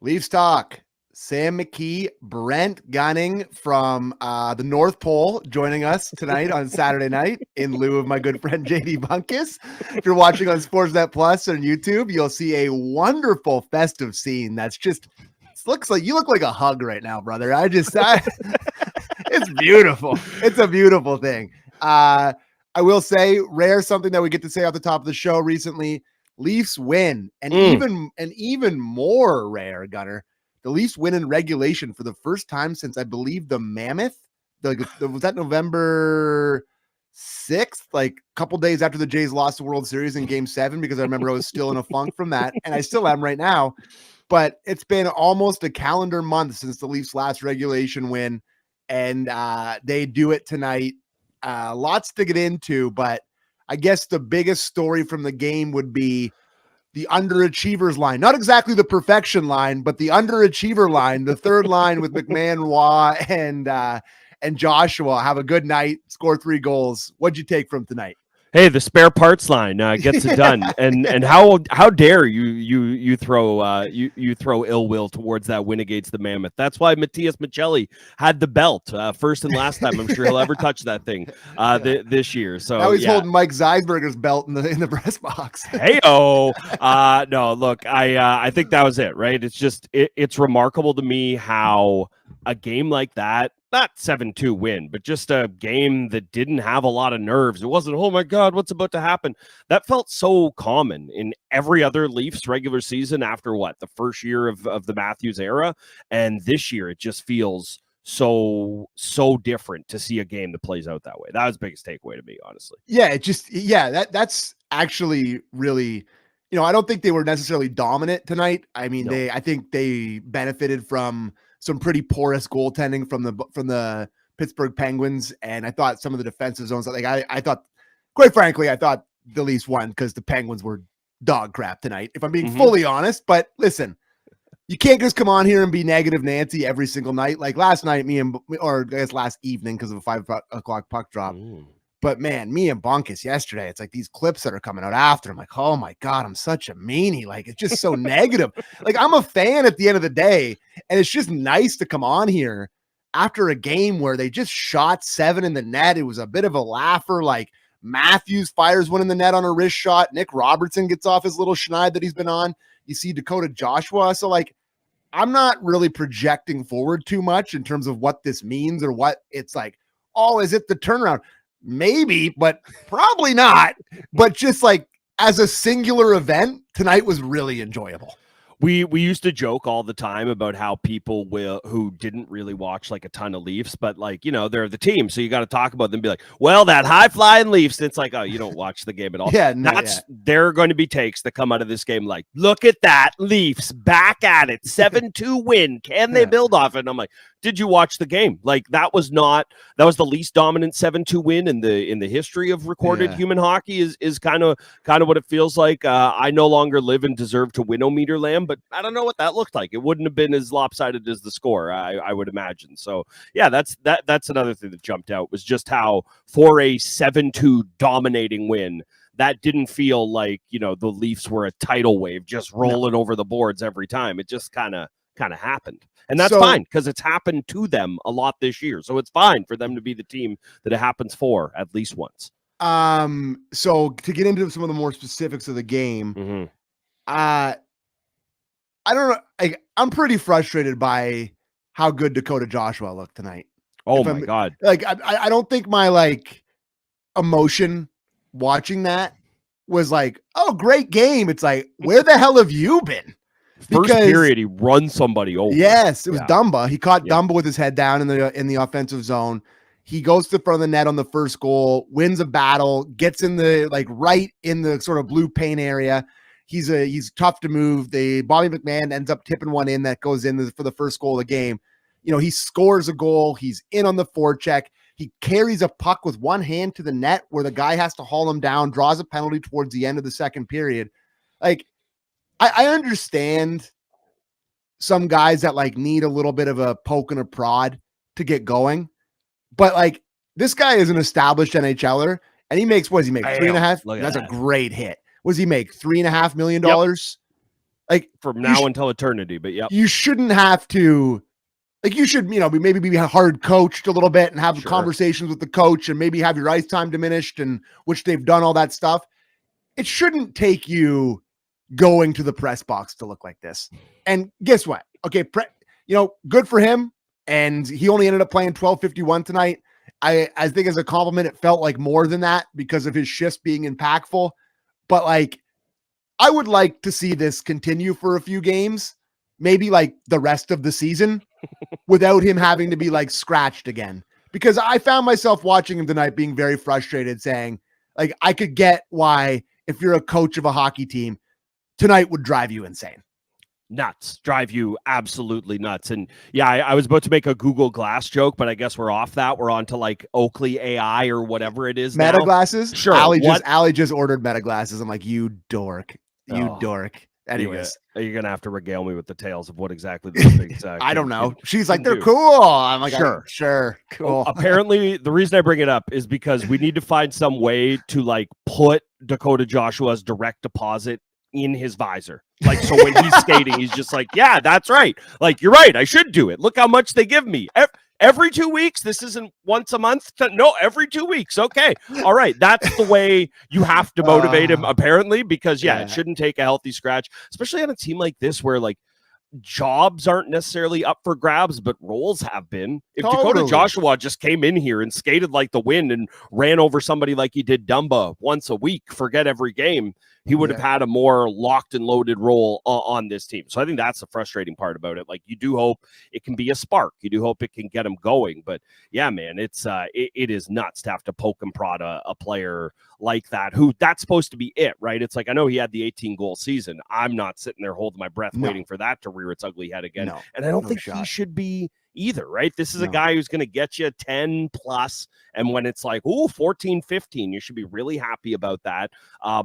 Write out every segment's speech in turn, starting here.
Leafs Talk. Sam McKee, Brent Gunning from the North Pole joining us tonight on Saturday night in lieu of my good friend JD Bunkus. If you're watching on Sportsnet Plus on YouTube, you'll see a wonderful festive scene that's just looks like you look like a hug right now, brother. It's beautiful. It's a beautiful thing. I will say, rare something that we get to say off the top of the show recently. Leafs win, and even more rare, Gunner. The Leafs win in regulation for the first time since I believe the Mammoth. Was that November 6th? Like a couple days after the Jays lost the World Series in Game 7, because I remember I was still in a funk from that, and I still am right now. But it's been almost a calendar month since the Leafs' last regulation win, and they do it tonight. Lots to get into, but I guess the biggest story from the game would be the underachievers line. Not exactly the perfection line, but the underachiever line, the third line with McMahon, Waugh, and Joshua. Have a good night, score 3 goals. What'd you take from tonight? Hey, the spare parts line gets it done, and how dare you throw ill will towards that win against the Mammoth? That's why Matias Michelli had the belt first and last time. I'm sure he'll ever touch that thing this year. So now he's holding Mike Zeisberger's belt in the press box. No, look, I think that was it, right? It's just it's remarkable to me how a game like that. Not 7-2 win, but just a game that didn't have a lot of nerves. It wasn't, oh my God, what's about to happen? That felt so common in every other Leafs regular season after the first year of the Matthews era. And this year, it just feels so different to see a game that plays out that way. That was the biggest takeaway to me, honestly. Yeah, that's actually really, I don't think they were necessarily dominant tonight. I mean, No. I think they benefited from some pretty porous goaltending from the Pittsburgh Penguins, and I thought some of the defensive zones, like I thought, quite frankly, I thought the Leafs won because the Penguins were dog crap tonight, if I'm being fully honest. But listen, you can't just come on here and be negative Nancy every single night. Like last night, or I guess last evening because of a 5 o'clock puck drop. But man, me and Bunkus yesterday, it's like these clips that are coming out after. I'm like, oh my God, I'm such a meanie. Like, it's just so negative. Like, I'm a fan at the end of the day. And it's just nice to come on here after a game where they just shot 7 in the net. It was a bit of a laugher. Like, Matthews fires one in the net on a wrist shot. Nick Robertson gets off his little schneid that he's been on. You see Dakota Joshua. So, like, I'm not really projecting forward too much in terms of what this means or what it's like. Oh, is it the turnaround? Maybe, but probably not. But just like as a singular event, tonight was really enjoyable. We used to joke all the time about how people who didn't really watch like a ton of Leafs, but like, they're the team. So you got to talk about them and be like, well, that high flying Leafs. It's like, oh, you don't watch the game at all. There are going to be takes that come out of this game. Like, look at that Leafs back at it. 7-2 win. Can they build off it? And I'm like, did you watch the game? Like that was the least dominant 7-2 win in the history of recorded human hockey is kind of what it feels like. I no longer live and deserve to win-o-meter land, but I don't know what that looked like. It wouldn't have been as lopsided as the score, I would imagine. So yeah, that's another thing that jumped out was just how for a 7-2 dominating win, that didn't feel like, the Leafs were a tidal wave just rolling over the boards every time. It just kind of happened. And that's fine because it's happened to them a lot this year. So it's fine for them to be the team that it happens for at least once. So to get into some of the more specifics of the game, I don't know. I'm pretty frustrated by how good Dakota Joshua looked tonight. Oh my God. Like, I don't think my emotion watching that was like, oh, great game. It's like, where the hell have you been? First period, he runs somebody over. Yes, it was Dumba. He caught Dumba with his head down in the offensive zone. He goes to the front of the net on the first goal, wins a battle, gets in the right in the sort of blue paint area. He's tough to move. Bobby McMahon ends up tipping one in that goes in for the first goal of the game. He scores a goal. He's in on the forecheck. He carries a puck with one hand to the net where the guy has to haul him down, draws a penalty towards the end of the second period. Like, I understand some guys that need a little bit of a poke and a prod to get going, but this guy is an established NHLer and he makes, what does he make? $3.5 million. That's a great hit. What does he make? $3.5 million? Like from now until eternity. But yep. You shouldn't have to. Like you should, maybe be hard coached a little bit and have conversations with the coach and maybe have your ice time diminished, and which they've done all that stuff. It shouldn't take you going to the press box to look like this. And guess what? Okay, good for him. And he only ended up playing 12:51 tonight. I think as a compliment, it felt like more than that because of his shifts being impactful. But like, I would like to see this continue for a few games, maybe like the rest of the season, without him having to be like scratched again. Because I found myself watching him tonight being very frustrated, saying, like, I could get why, if you're a coach of a hockey team, tonight would drive you insane. Nuts, drive you absolutely nuts. And yeah, I was about to make a Google Glass joke, but I guess we're off that. We're on to like Oakley AI or whatever it is. Meta now. glasses? Sure. Allie just ordered meta glasses. I'm like, you dork. You dork. Anyways, you're gonna have to regale me with the tales of what exactly those things. I don't know. She's like, they're cool. I'm like, sure, cool. Apparently, the reason I bring it up is because we need to find some way to like put Dakota Joshua's direct deposit in his visor. Like, so when he's skating, he's just like, yeah, that's right. Like, you're right. I should do it. Look how much they give me. Every 2 weeks. This isn't once a month. No, every 2 weeks. Okay. All right. That's the way you have to motivate him, apparently, because it shouldn't take a healthy scratch, especially on a team like this where like jobs aren't necessarily up for grabs, but roles have been. If Dakota Joshua just came in here and skated like the wind and ran over somebody like he did Dumba once a week, forget every game, he would have had a more locked and loaded role on this team. So I think that's the frustrating part about it. Like, you do hope it can be a spark. You do hope it can get him going. But yeah, man, it is nuts to have to poke and prod a player like that, who that's supposed to be it, right? It's like, I know he had the 18-goal season. I'm not sitting there holding my breath waiting for that to rear its ugly head again. And I don't think he should be either, right? This is a guy who's going to get you 10 plus. And when it's like, 14, 15, you should be really happy about that.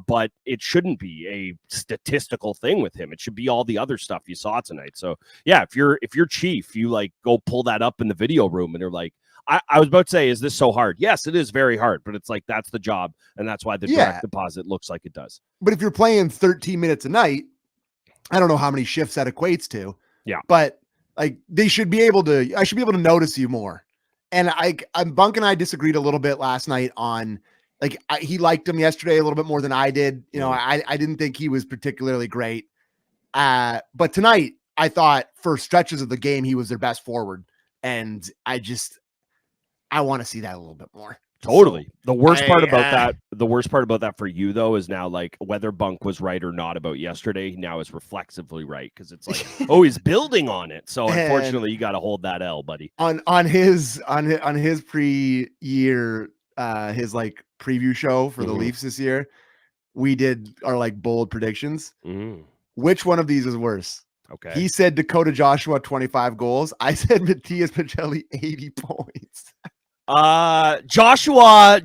But it shouldn't be a statistical thing with him. It should be all the other stuff you saw tonight. So yeah, if you're Chief, you like go pull that up in the video room and you're like, I was about to say, is this so hard? Yes, it is very hard, but it's like, that's the job. And that's why the direct deposit looks like it does. But if you're playing 13 minutes a night, I don't know how many shifts that equates to. Yeah. But like, I should be able to notice you more. And Bunk and I disagreed a little bit last night on, like, he liked him yesterday a little bit more than I did. I didn't think he was particularly great. But tonight, I thought for stretches of the game, he was their best forward. And I want to see that a little bit more. Totally. So, the worst part about that for you, though, is now like whether Bunk was right or not about yesterday, now is reflexively right, because it's like, he's building on it. So unfortunately, you got to hold that L, buddy. On his pre-year, his like preview show for the Leafs this year, we did our like bold predictions. Which one of these is worse? Okay. He said Dakota Joshua 25 goals. I said Matthias Maccelli 80 points. Joshua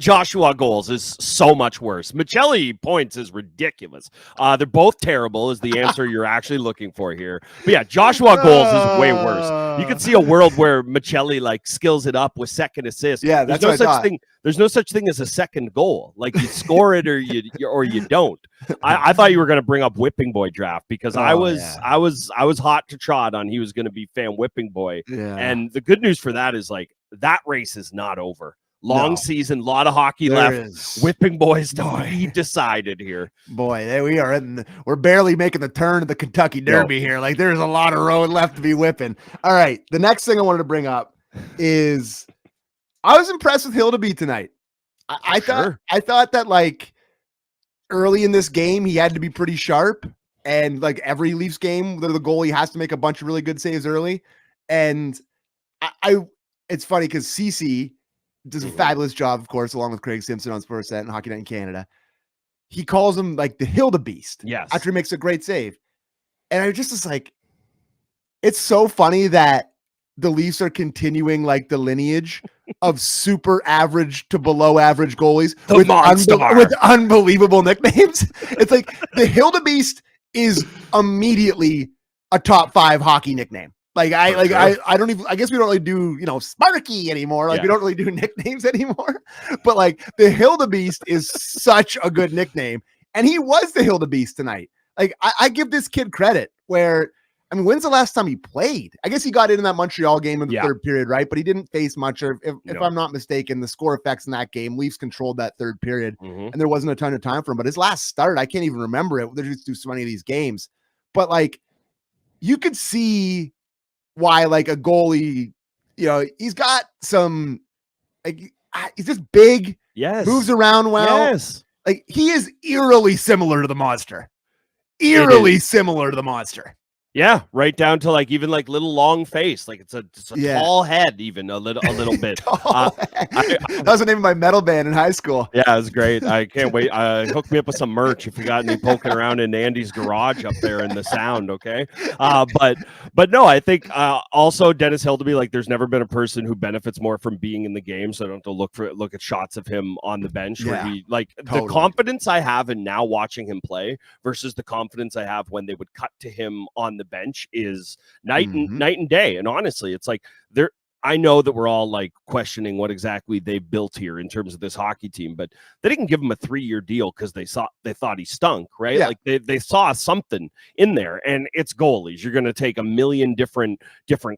goals is so much worse. Maccelli points is ridiculous. They're both terrible is the answer you're actually looking for here. But yeah, Joshua goals is way worse. You could see a world where Maccelli like skills it up with second assist. Yeah, that's no such thing. There's no such thing as a second goal. Like, you score it or you don't. I thought you were going to bring up Whipping Boy draft, because I was hot to trot on he was going to be fan Whipping Boy. Yeah. And the good news for that is like, that race is not over. Long season, a lot of hockey left. Whipping Boys to be decided here. Boy, we're barely making the turn to the Kentucky Derby here. Like, there's a lot of road left to be whipping. All right, the next thing I wanted to bring up is I was impressed with Hildeby tonight. I thought that like early in this game he had to be pretty sharp, and like every Leafs game, the goalie has to make a bunch of really good saves early. And it's funny because CC does a fabulous job, of course, along with Craig Simpson on Sportsnet and Hockey Night in Canada. He calls him like the Hildebeest. Yes. After he makes a great save. And I just was like, it's so funny that the Leafs are continuing like the lineage of super average to below average goalies with unbelievable nicknames. It's like the Hildebeest is immediately a top 5 hockey nickname. Like I guess we don't really do, Sparky anymore. Like we don't really do nicknames anymore, but like the Hildebeest is such a good nickname. And he was the Hildebeest tonight. like I give this kid credit where, I mean, when's the last time he played? I guess he got in that Montreal game in the third period, right? But he didn't face much. Or if I'm not mistaken, the score effects in that game, Leafs controlled that third period, and there wasn't a ton of time for him. But his last start, I can't even remember it. There's just too so many of these games. But like, you could see why like a goalie, he's got some, like, he's just big, moves around well. Like, he is eerily similar to the monster. Similar to the monster. Yeah, right down to like even like little long face, like it's a tall head, even a little bit. That was the name of my metal band in high school. Yeah, it was great. I can't wait. Hook me up with some merch if you got any poking around in Andy's garage up there in the sound. Okay, but no, I think also Dennis Hildeby, like there's never been a person who benefits more from being in the game, so I don't have to look at shots of him on the bench where he the confidence I have in now watching him play versus the confidence I have when they would cut to him on the bench is night and day. And honestly, it's like I know that we're all like questioning what exactly they built here in terms of this hockey team, but they didn't give him a 3-year deal because they thought he stunk, right? Like they saw something in there, and it's goalies. You're going to take a million different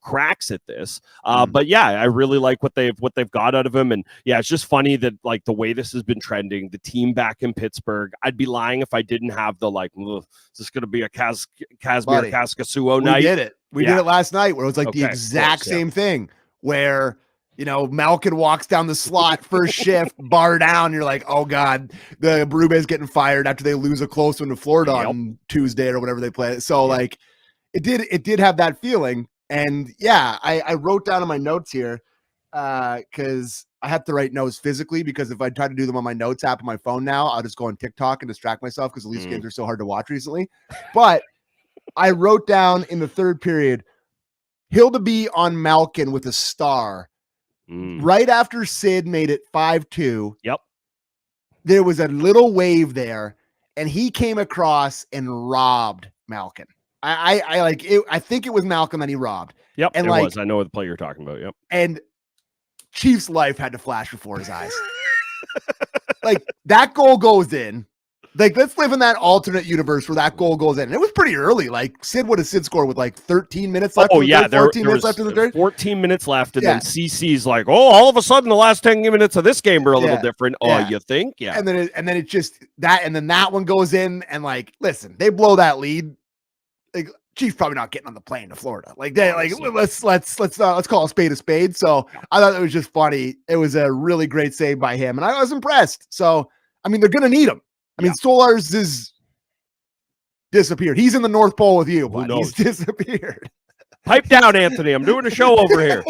cracks at this. But yeah, I really like what they've got out of him. And yeah, it's just funny that like the way this has been trending, the team back in Pittsburgh, I'd be lying if I didn't have the like, is this going to be a Kazmir Kaskasuo night? We did it last night where it was like the exact same thing. Where, Malkin walks down the slot first shift, bar down. You're like, oh God, the Berube's getting fired after they lose a close one to Florida on Tuesday or whatever they play. So like it did have that feeling. And yeah, I wrote down in my notes here because I have to write notes physically, because if I try to do them on my notes app on my phone now, I'll just go on TikTok and distract myself because the Leafs games are so hard to watch recently. But I wrote down in the third period, Hildeby on Malkin with a star. Right after Sid made it 5-2. Yep. There was a little wave there, and he came across and robbed Malkin. I like it. I think it was Malkin that he robbed. Yep. And it like, was. I know the play you're talking about. Yep. And Chief's life had to flash before his eyes. Like, that goal goes in. Like, let's live in that alternate universe where that goal goes in. And it was pretty early. Like, Sid scored with like 13 minutes left. 14 minutes left in the third. 14 minutes left, and then CC's like, oh, all of a sudden the last 10 minutes of this game are a little different. Oh, you think? Yeah. And then it just and then that one goes in, and like, listen, they blow that lead. Like, Chiefs probably not getting on the plane to Florida. Like, they let's call a spade. So I thought it was just funny. It was a really great save by him, and I was impressed. So I mean, they're gonna need him. I mean, Solars is disappeared. He's in the North Pole with you, but he's disappeared. Pipe down, Anthony. I'm doing a show over here.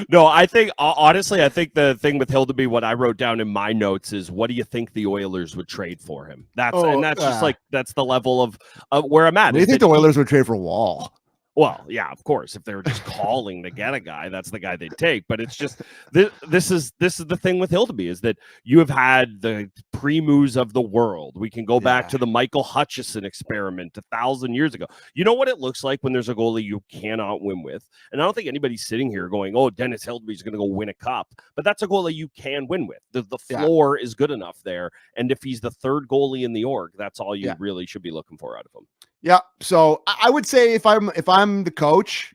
No, I think, honestly, I think the thing with Hildeby, what I wrote down in my notes is, what do you think the Oilers would trade for him? That's just like, that's the level of where I'm at. Do you think the Oilers would trade for Wall? Well, yeah, of course. If they were just calling to get a guy, that's the guy they'd take. But it's just this is the thing with Hildeby, is that you have had the Primus of the world. We can go back to the Michael Hutchison experiment 1,000 years ago. You know what it looks like when there's a goalie you cannot win with. And I don't think anybody's sitting here going, "Oh, Dennis Hildeby's going to go win a cup." But that's a goalie you can win with. The floor is good enough there. And if he's the third goalie in the org, that's all you really should be looking for out of him. Yeah. So I would say if I'm the coach,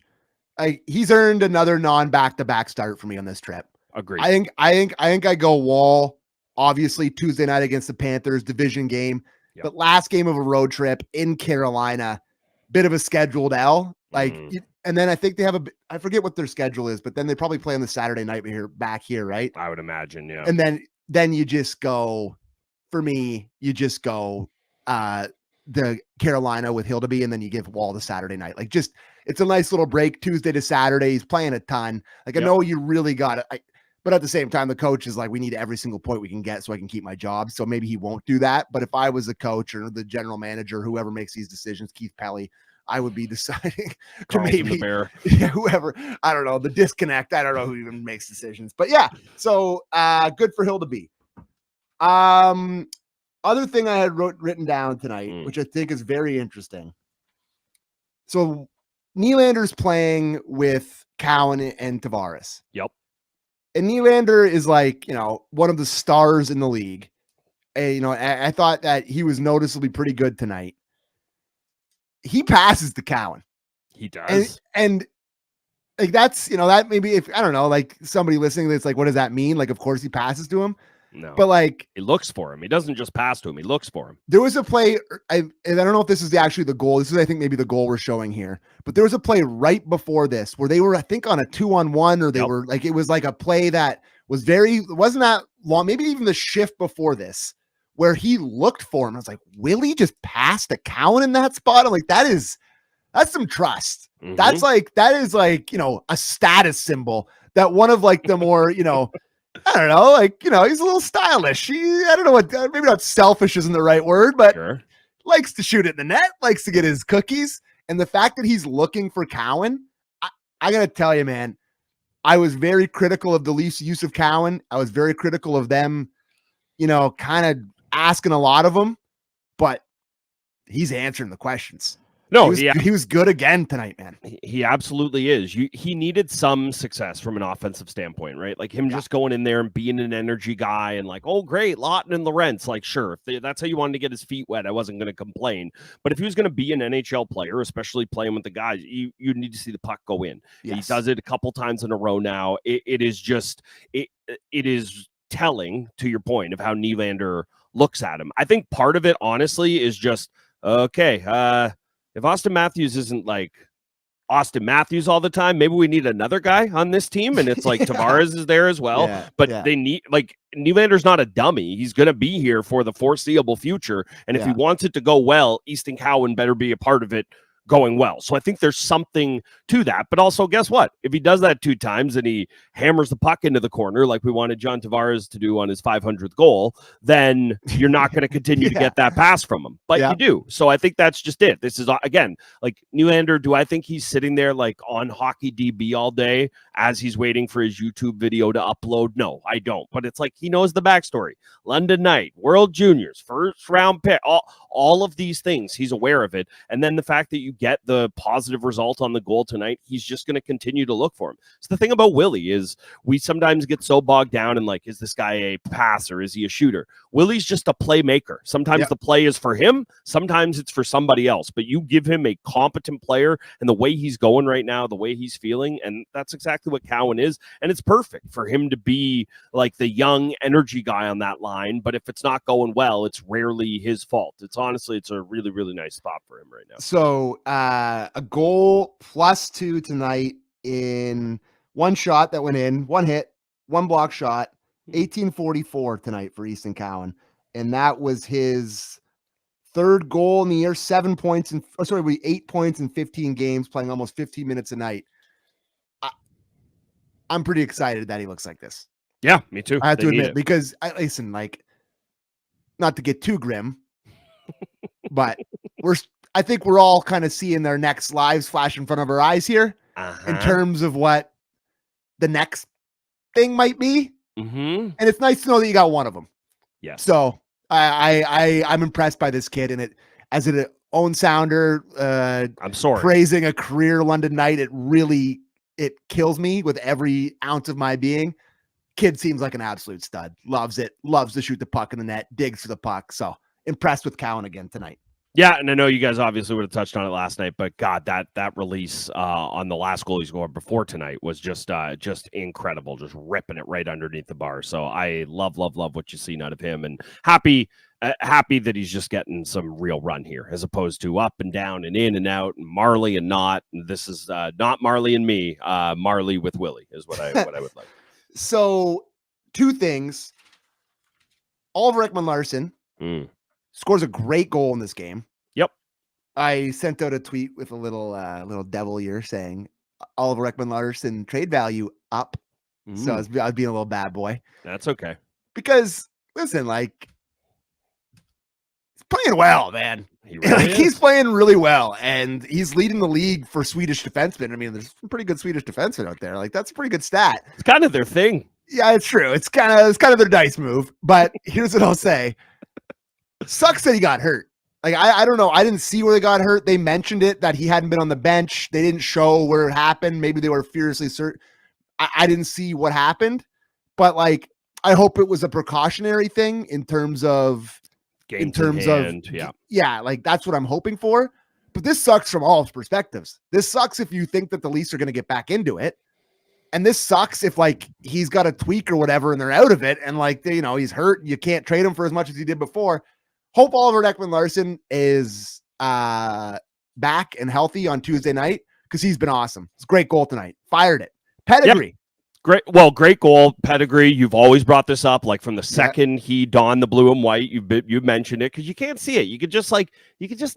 he's earned another non-back-to-back start for me on this trip. Agreed. I think I go Wall, obviously Tuesday night against the Panthers, division game, but last game of a road trip in Carolina, bit of a scheduled L. Like, and then I think they have I forget what their schedule is, but then they probably play on the Saturday night back here, right? I would imagine, yeah. And then you just go, for me, the Carolina with Hildeby, and then you give Wall the Saturday night. Like, just, it's a nice little break, Tuesday to Saturday. He's playing a ton. Like, I know you really got it, but at the same time, the coach is like, we need every single point we can get so I can keep my job. So maybe he won't do that. But if I was a coach or the general manager, whoever makes these decisions, Keith Pelly, I would be deciding to maybe whoever, I don't know, the disconnect. I don't know who even makes decisions, but yeah. So good for Hildeby. Other thing I had written down tonight, which I think is very interesting. So Nylander's playing with Cowan and Tavares. Yep. And Nylander is like, one of the stars in the league. I thought that he was noticeably pretty good tonight. He passes to Cowan. He does. And like, that's, that maybe if, I don't know, like somebody listening, that's like, what does that mean? Like, of course he passes to him. No, but like he looks for him. He doesn't just pass to him. He looks for him. There was a play. And I don't know if this is actually the goal. This is, I think, maybe the goal we're showing here, but there was a play right before this where they were, I think, on a 2-on-1, or they were like, it was like a play that was wasn't that long. Maybe even the shift before this where he looked for him. I was like, Willie just passed to Cowan in that spot. I'm like, that's some trust. Mm-hmm. That is like, a status symbol that one of like the more, I don't know, like, he's a little stylish. I don't know what, maybe not selfish isn't the right word, but likes to shoot it in the net, likes to get his cookies. And the fact that he's looking for Cowan, I got to tell you, man, I was very critical of the Leafs' use of Cowan. I was very critical of them, kind of asking a lot of them, but he's answering the questions. No, he was good again tonight, man. He absolutely is. He needed some success from an offensive standpoint, right? Like him just going in there and being an energy guy and like, oh, great, Lawton and Lorentz. Like, sure, if that's how you wanted to get his feet wet, I wasn't going to complain. But if he was going to be an NHL player, especially playing with the guys, you need to see the puck go in. Yes. He does it a couple times in a row now. It is telling, to your point, of how Nylander looks at him. I think part of it, honestly, is just, okay, if Auston Matthews isn't like Auston Matthews all the time, maybe we need another guy on this team. And it's like Tavares is there as well. They need, like, Nylander's not a dummy. He's going to be here for the foreseeable future. And if he wants it to go well, Easton Cowan better be a part of it going well. So I think there's something to that. But also, guess what? If he does that 2 times and he hammers the puck into the corner like we wanted John Tavares to do on his 500th goal, then you're not going to continue to get that pass from him. But you do. So I think that's just it. This is, again, like Nylander, do I think he's sitting there like on Hockey DB all day as he's waiting for his YouTube video to upload? No, I don't. But it's like he knows the backstory. London Knight, World Juniors, first round pick, all of these things. He's aware of it. And then the fact that you get the positive result on the goal tonight, he's just going to continue to look for him. So the thing about Willie is we sometimes get so bogged down in like, is this guy a passer? Is he a shooter? Willie's just a playmaker. Sometimes the play is for him. Sometimes it's for somebody else, but you give him a competent player and the way he's going right now, the way he's feeling. And that's exactly what Cowan is. And it's perfect for him to be like the young energy guy on that line. But if it's not going well, it's rarely his fault. It's honestly, it's a really, really nice spot for him right now. So a goal +2 tonight in one shot that went in, one hit, one block shot, 1844 tonight for Easton Cowan. And that was his 3rd goal in the year, 8 points in 15 games, playing almost 15 minutes a night. I'm pretty excited that he looks like this. Yeah, me too. I have to admit, because listen, like, not to get too grim, but I think we're all kind of seeing their next lives flash in front of our eyes here in terms of what the next thing might be. Mm-hmm. And it's nice to know that you got one of them. Yes. So I'm impressed by this kid, and it, as an own sounder, I'm sorry, praising a career London Knight, it kills me with every ounce of my being. Kid seems like an absolute stud. Loves it. Loves to shoot the puck in the net. Digs for the puck. So impressed with Cowan again tonight. Yeah, and I know you guys obviously would have touched on it last night, but God, that release on the last goal he scored before tonight was just incredible, just ripping it right underneath the bar. So I love what you've seen out of him, and happy that he's just getting some real run here, as opposed to up and down and in and out, and Marley and not. And this is not Marley and me, Marley with Willie is what I would like. So 2 things. Oliver Ekman-Larsson scores a great goal in this game. Yep. I sent out a tweet with a little devil ear saying Oliver Ekman-Larsson trade value up. So I was being a little bad boy. That's okay. Because listen, like, he's playing well, man. He's playing really well, and he's leading the league for Swedish defensemen. I mean, there's some pretty good Swedish defensemen out there. Like, that's a pretty good stat. It's kind of their thing. Yeah, it's true. It's kind of their dice move. But here's what I'll say. Sucks that he got hurt. Like, I don't know. I didn't see where they got hurt. They mentioned it, that he hadn't been on the bench. They didn't show where it happened. Maybe they were furiously certain. I didn't see what happened. But, like, I hope it was a precautionary thing in terms of yeah, like that's what I'm hoping for. But this sucks from all perspectives. This sucks if you think that the Leafs are going to get back into it. And this sucks if like he's got a tweak or whatever and they're out of it. And like, you know, he's hurt. You can't trade him for as much as he did before. Hope Oliver Ekman-Larsson is back and healthy on Tuesday night because he's been awesome. It's a great goal tonight. Fired it. Pedigree. Yep. Great goal. Pedigree. You've always brought this up, like from the second he donned the blue and white. You mentioned it because you can't see it. You could just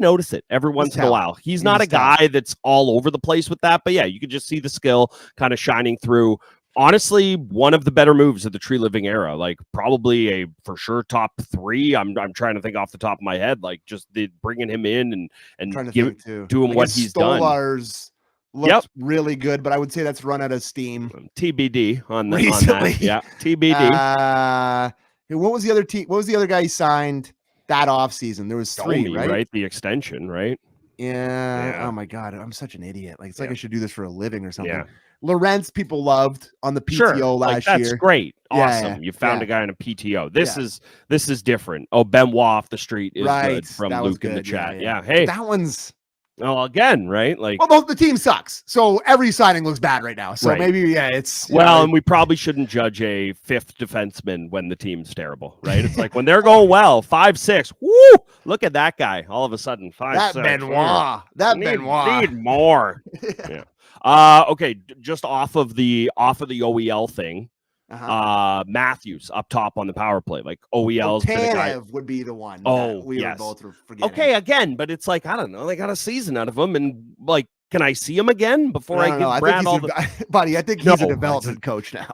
notice it every once in a while. He's not a guy that's all over the place with that, but yeah, you could just see the skill kind of shining through. Honestly, one of the better moves of the Tree Living era, like probably a for sure top 3. I'm trying to think off the top of my head, like just bringing him in and doing what he's done. Looked really good, but I would say that's run out of steam. TBD on that. Yeah, TBD. What was the other What was the other guy he signed that offseason? There was 3, right? The extension, right? Yeah. Oh my God, I'm such an idiot. Like it's like I should do this for a living or something. Yeah. Lorentz, people loved on the PTO last year. That's great. Awesome. You found a guy on a PTO. This is different. Oh, Benoit off the street is good from Luke in the chat. Yeah. Hey, that one's. Well, again, right? Like, well, the team sucks, so every signing looks bad right now. So maybe, it's and we probably shouldn't judge a 5th defenseman when the team's terrible, right? It's like when they're going well, 5-6. Woo! Look at that guy. All of a sudden, 5-6. Benoit. Need more. Yeah. Okay. Just off of the OEL thing. Matthews up top on the power play, like OEL's Tanev would be the one. We were both forgetting. Okay, again, but it's like I don't know. They got a season out of him, and like, can I see him again before I give Brad all the? Buddy, I think he's a development coach now.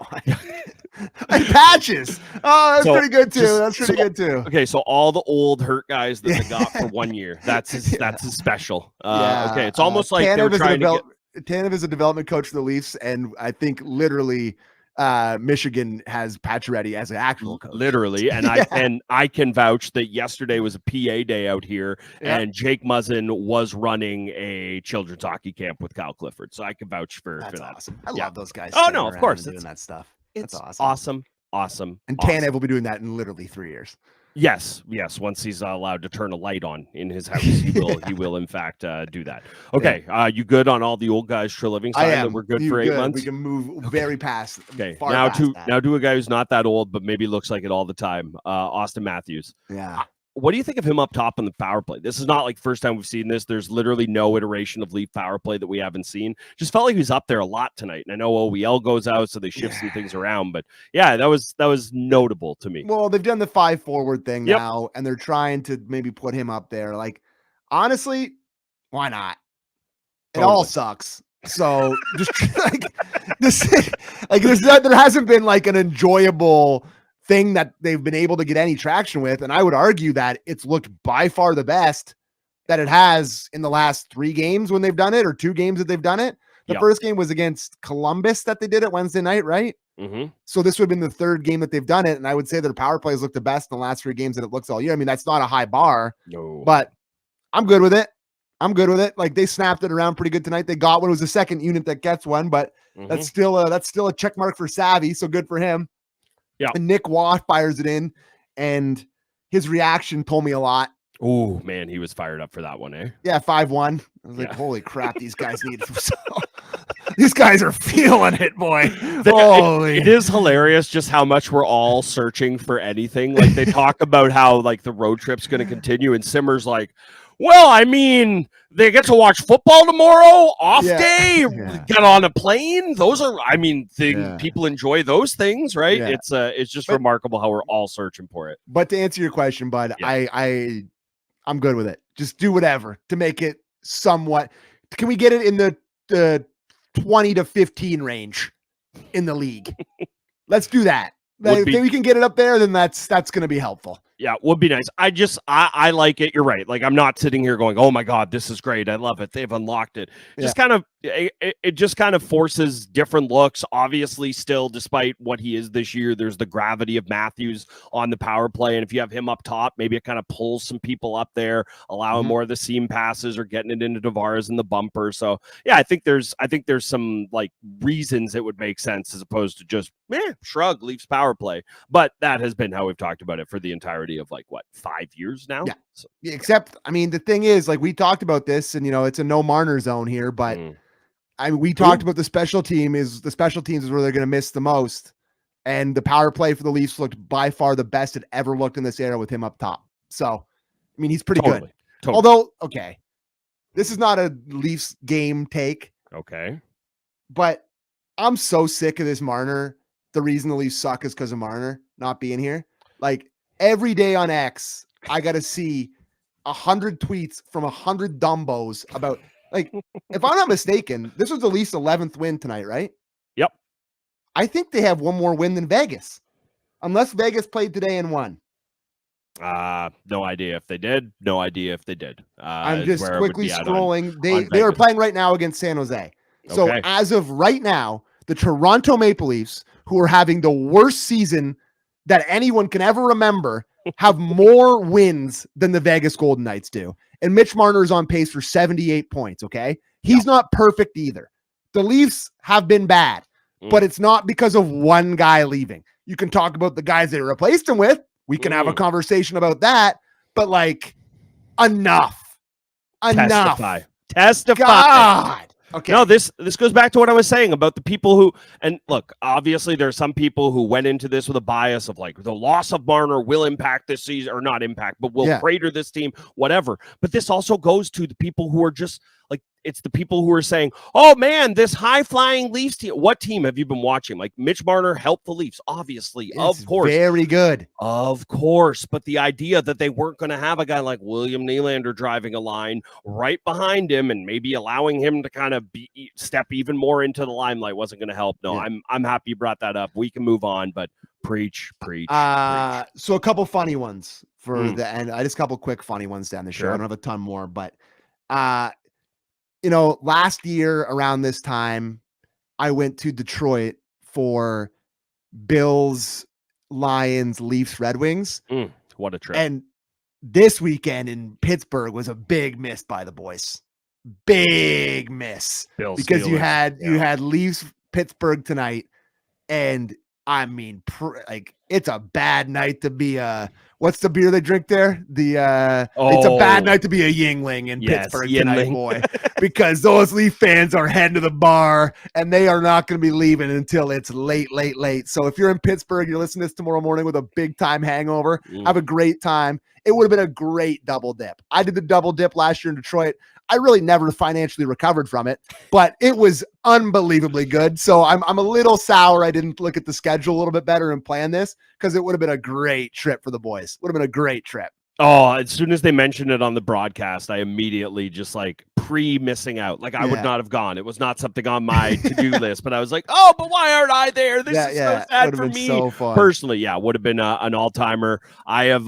And Patches. Oh, that's pretty good too. Okay, so all the old hurt guys that they got for 1 year. That's his special. Okay, it's almost like they're trying to get. Tanev is a development coach for the Leafs, and I think literally. Michigan has Pacioretty as an actual coach. Literally, and I can vouch that yesterday was a PA day out here, and Jake Muzzin was running a children's hockey camp with Kyle Clifford, so I can vouch for that. Awesome. I love those guys. Oh no, of course, doing that stuff. That's awesome. And Tanev will be doing that in literally 3 years. Yes. Once he's allowed to turn a light on in his house, he will. He will, in fact, do that. Okay, you good on all the old guys for living side? That we're good for 8 months. We can move very past. Okay, now to a guy who's not that old, but maybe looks like it all the time. Austin Matthews. Yeah. What do you think of him up top on the power play? This is not like first time we've seen this. There's literally no iteration of Leaf power play that we haven't seen. Just felt like he was up there a lot tonight. And I know OEL goes out, so they shift some things around. But yeah, that was notable to me. Well, they've done the 5 forward thing now, and they're trying to maybe put him up there. Like, honestly, why not? It all sucks. So just like this, like there hasn't been like an enjoyable thing that they've been able to get any traction with. And I would argue that it's looked by far the best that it has in the last 3 games when they've done it, or 2 games that they've done it. The first game was against Columbus that they did it Wednesday night, right? Mm-hmm. So this would have been the 3rd game that they've done it. And I would say their power plays look the best in the last 3 games that it looks all year. I mean, that's not a high bar, but I'm good with it. Like they snapped it around pretty good tonight. They got one. It was the 2nd unit that gets one, but that's still a check mark for Savvy. So good for him. Yeah. And Nick Watt fires it in, and his reaction told me a lot. Oh man, he was fired up for that one, eh? Yeah, 5-1. I was like, holy crap, these guys need it. These guys are feeling it, boy. It is hilarious just how much we're all searching for anything. Like they talk about how like the road trip's going to continue, and Simmer's like, well, I mean, they get to watch football tomorrow, off day, get on a plane. Those are, I mean, people enjoy those things, right? Yeah. It's just remarkable how we're all searching for it. But to answer your question, bud, I'm good with it. Just do whatever to make it somewhat. Can we get it in the 20 to 15 range in the league? Let's do that. If we can get it up there, then that's going to be helpful. Yeah, would be nice. I like it. You're right. Like, I'm not sitting here going, oh my God, this is great. I love it. They've unlocked it. Just kind of, it just kind of forces different looks. Obviously, still, despite what he is this year, there's the gravity of Matthews on the power play. And if you have him up top, maybe it kind of pulls some people up there, allowing more of the seam passes or getting it into Tavares in the bumper. So yeah, I think there's some like reasons it would make sense as opposed to just shrug Leafs power play. But that has been how we've talked about it for the entirety of like what 5 years now. Yeah. So, except, I mean, the thing is, like, we talked about this, and it's a no Marner zone here, but we talked about the special teams is where they're going to miss the most, and the power play for the Leafs looked by far the best it ever looked in this era with him up top. So, I mean, he's pretty good. Totally. Although, okay, this is not a Leafs game take. Okay, but I'm so sick of this Marner. The reason the Leafs suck is because of Marner not being here. Like, every day on X, I got to see 100 tweets from 100 dumbos about, like, if I'm not mistaken, this was the Leafs' 11th win tonight, right? Yep. I think they have one more win than Vegas, unless Vegas played today and won. No idea if they did. No idea if they did. I'm just quickly scrolling. They are playing right now against San Jose. So as of right now, the Toronto Maple Leafs, who are having the worst season that anyone can ever remember, have more wins than the Vegas Golden Knights do. And Mitch Marner is on pace for 78 points, okay? He's not perfect either. The Leafs have been bad, but it's not because of one guy leaving. You can talk about the guys they replaced him with. We can have a conversation about that, but like, enough. Testify. God. Okay. No, this goes back to what I was saying about the people who, and look, obviously there are some people who went into this with a bias of like the loss of Marner will impact this season, or not impact, but will crater this team, whatever. But this also goes to the people who are just like, it's the people who are saying, oh man, this high-flying Leafs team. What team have you been watching? Like, Mitch Marner helped the Leafs, obviously, of course. Very good. Of course. But the idea that they weren't going to have a guy like William Nylander driving a line right behind him and maybe allowing him to kind of step even more into the limelight wasn't going to help. No, I'm happy you brought that up. We can move on, but preach. So a couple funny ones for the end. Just a couple quick funny ones down the show. I don't have a ton more, but last year around this time, I went to Detroit for Bills, Lions, Leafs, Red Wings. What a trip. And this weekend in Pittsburgh was a big miss by the boys. Big miss. Because you had Leafs Pittsburgh tonight, and I mean, it's a bad night to be what's the beer they drink there? It's a bad night to be a Yingling in Pittsburgh tonight, boy, because those Leaf fans are heading to the bar, and they are not going to be leaving until it's late. So if you're in Pittsburgh, you're listening to this tomorrow morning with a big time hangover, have a great time. It would have been a great double dip. I did the double dip last year in Detroit. I really never financially recovered from it, but it was unbelievably good. So I'm a little sour I didn't look at the schedule a little bit better and plan this, because it would have been a great trip for the boys. Would have been a great trip. Oh, as soon as they mentioned it on the broadcast, I immediately just like missing out. Like, I would not have gone. It was not something on my to-do list, but I was like, oh, but why aren't I there? This is so sad for me. So personally. Yeah, would have been an all-timer. I've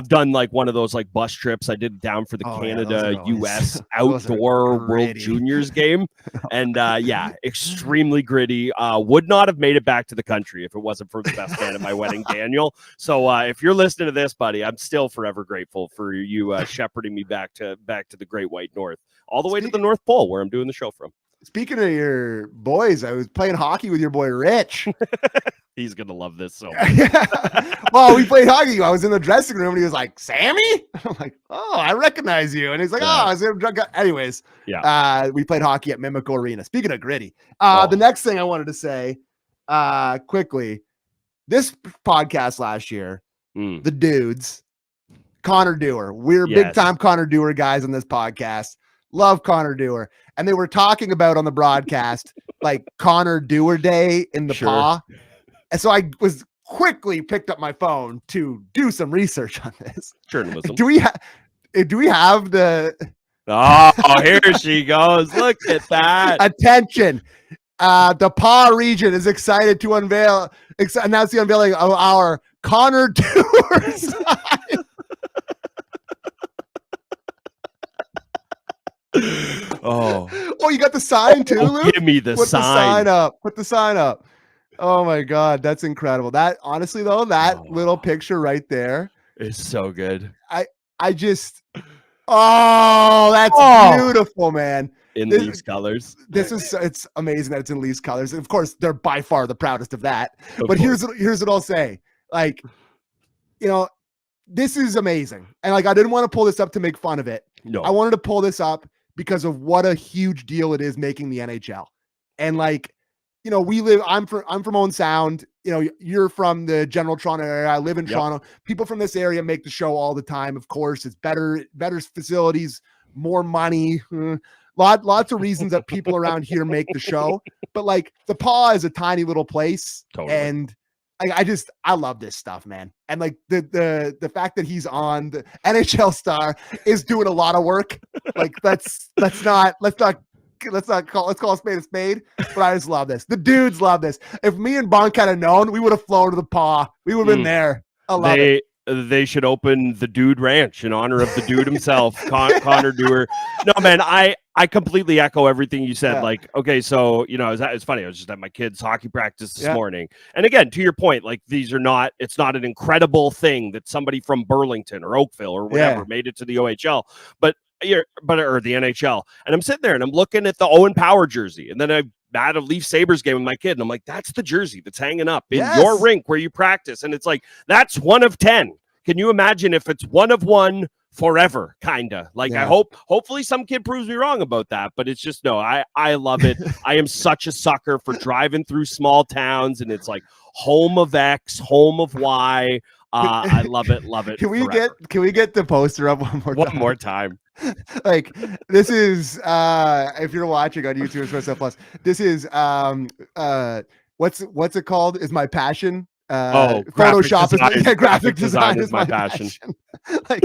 done like one of those like bus trips. I did down for the Canada US outdoor World Juniors game. And extremely gritty. Would not have made it back to the country if it wasn't for the best man at my wedding, Daniel. So if you're listening to this, buddy, I'm still forever grateful for you shepherding me back to the Great White North, all the way to the North Pole where I'm doing the show from. Speaking of your boys, I was playing hockey with your boy Rich. He's gonna love this so much. Well, we played hockey. I was in the dressing room and he was like, Sammy? I'm like, oh, I recognize you. And he's like, I was in anyways. We played hockey at Mimico Arena. Speaking of gritty, the next thing I wanted to say quickly, this podcast last year, the dudes, Connor Dewar. We're big time Connor Dewar guys on this podcast. Love Connor Dewar. And they were talking about on the broadcast, like Connor Dewar Day in the paw. And so I was quickly picked up my phone to do some research on this. Journalism. Do we have the... Oh, here she goes. Look at that. Attention. The PA region is excited to announce the unveiling of our Connor Dewar sign. Oh, Oh, you got the sign too, Luke? give me the Put sign. the sign up. Put the sign up. Oh my God, that's incredible. That honestly though, that little picture right there is so good. I just that's beautiful, man. In Leafs colors. It's amazing that it's in Leafs colors. Of course, they're by far the proudest of that. Of but course. here's what I'll say. Like, this is amazing. And like, I didn't want to pull this up to make fun of it. No. I wanted to pull this up because of what a huge deal it is making the NHL. And like, I'm from Owen Sound. You're from the general Toronto area. I live in Toronto. People from this area make the show all the time. Of course, it's better facilities, more money, lots of reasons that people around here make the show. But like the Paw is a tiny little place. Totally. And I love this stuff, man. And like the fact that he's on the NHL Star is doing a lot of work. Like let's call a spade. But I just love this. The dudes love this. If me and Bonk had known, we would have flown to the Paw. We would have been there. I love it. They should open the Dude Ranch in honor of the dude himself, Connor Dewar. No, man, I completely echo everything you said. Yeah. Like, okay, so, it's funny. I was just at my kid's hockey practice this morning. And again, to your point, like it's not an incredible thing that somebody from Burlington or Oakville or whatever made it to the OHL, or the NHL. And I'm sitting there and I'm looking at the Owen Power jersey. And then I'm at a Leaf Sabres game with my kid. And I'm like, that's the jersey that's hanging up in your rink where you practice. And it's like, that's 1 of 10. Can you imagine if it's 1 of 1 forever? Kinda like, hopefully some kid proves me wrong about that, but it's just, I love it. I am such a sucker for driving through small towns. And it's like home of X, home of Y. I love it. Can we get the poster up one more time? Like this is if you're watching on YouTube or Sportsnet Plus, this is what's it called? Is my passion. Photoshop graphic design is my passion. Like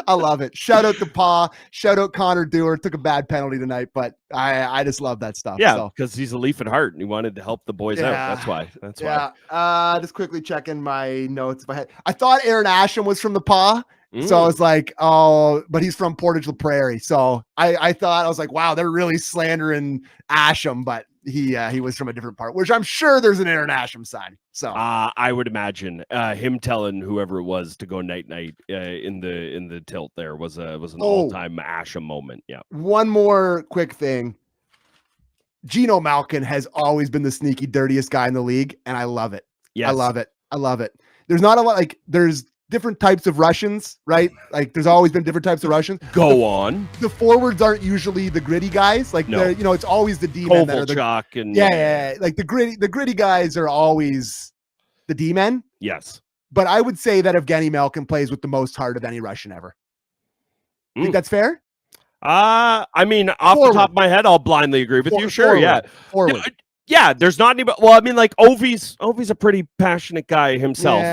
I love it. Shout out to Paw. Shout out Connor Dewar. Took a bad penalty tonight, but I just love that stuff. Yeah, because he's a Leaf at heart and he wanted to help the boys out. That's why. Just quickly checking my notes. I thought Aaron Asham was from the Paw. So I was like, but he's from Portage La Prairie. So I thought, I was like, wow, they're really slandering Asham, but he was from a different part, which I'm sure there's an Aaron Asham sign. So I would imagine him telling whoever it was to go night in the tilt there was an all-time Asham moment. Yeah. One more quick thing. Geno Malkin has always been the sneaky dirtiest guy in the league, and I love it. Yes. I love it. There's not a lot, like there's different types of Russians, right? Like there's always been different types of Russians. Go on. The forwards aren't usually the gritty guys. Like it's always the D-men that are like the gritty guys are always the D-men. Yes. But I would say that Evgeny Malkin plays with the most heart of any Russian ever. Think that's fair? I mean, off the top of my head, I'll blindly agree with you. Sure, forward. Yeah, there's not anybody. Well, I mean, like Ovi's a pretty passionate guy himself,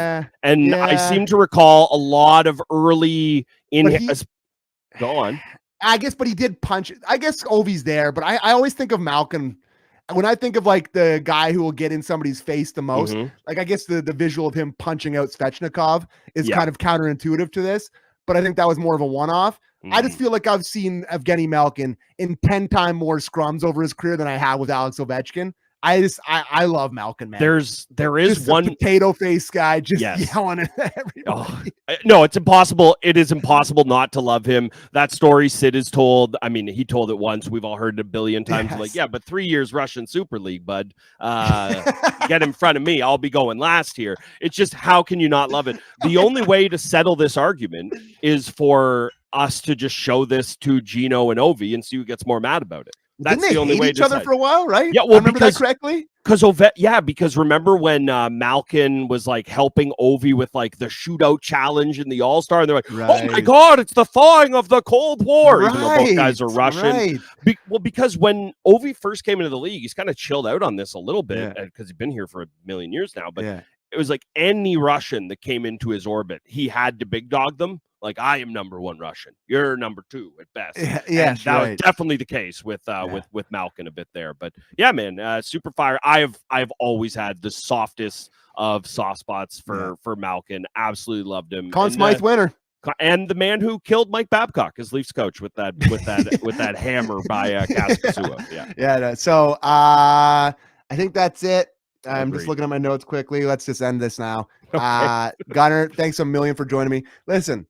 and I seem to recall a lot of early go on. I guess, but he did punch. I guess Ovi's there, but I always think of Malkin when I think of like the guy who will get in somebody's face the most. Like I guess the visual of him punching out Svechnikov is kind of counterintuitive to this, but I think that was more of a one-off. I just feel like I've seen Evgeny Malkin in 10 times more scrums over his career than I have with Alex Ovechkin. I love Malkin, man. There is just one potato face guy just yelling at everybody. No, it's impossible. It is impossible not to love him. That story Sid has told. I mean, he told it once. We've all heard it a billion times. Like, but 3 years Russian Super League, bud. Get in front of me. I'll be going last here. It's just, how can you not love it? The only way to settle this argument is for us to just show this to Geno and Ovi and see who gets more mad about it. That's the only way. Each other for a while, right? Yeah, well, remember that correctly? Because remember when Malkin was like helping Ovi with like the shootout challenge in the All-Star, and they're like, "Oh my God, it's the thawing of the Cold War." Even though both guys are Russian. Because when Ovi first came into the league, he's kind of chilled out on this a little bit because he's been here for a million years now. But it was like any Russian that came into his orbit, he had to big dog them. Like, I am number 1 Russian. You're number 2 at best. Yeah, that was definitely the case with Malkin a bit there. But yeah, man, super fire. I've always had the softest of soft spots for Malkin. Absolutely loved him. Conn Smythe winner. And the man who killed Mike Babcock as Leafs coach with that hammer by Kaskasuo. Yeah. Yeah. So I think that's it. I'm Agreed. just looking at my notes quickly. Let's just end this now. Okay. Gunner, thanks a million for joining me. Listen,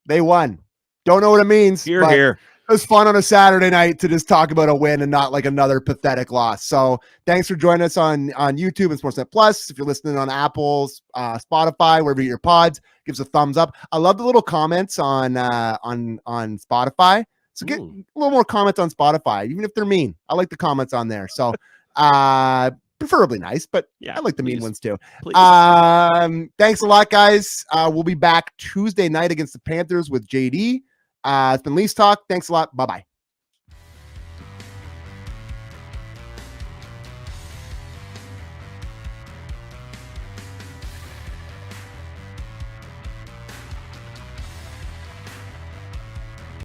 they won. Don't know what it means. Here, but here. It was fun on a Saturday night to just talk about a win and not like another pathetic loss. So thanks for joining us on YouTube and Sportsnet Plus. If you're listening on Apple's, Spotify, wherever you get your pods, give us a thumbs up. I love the little comments on Spotify. So get a little more comments on Spotify, even if they're mean. I like the comments on there. So preferably nice, but yeah, I like the mean ones too. Please. Thanks a lot, guys. We'll be back Tuesday night against the Panthers with JD. It's been Leafs Talk. Thanks a lot. Bye-bye.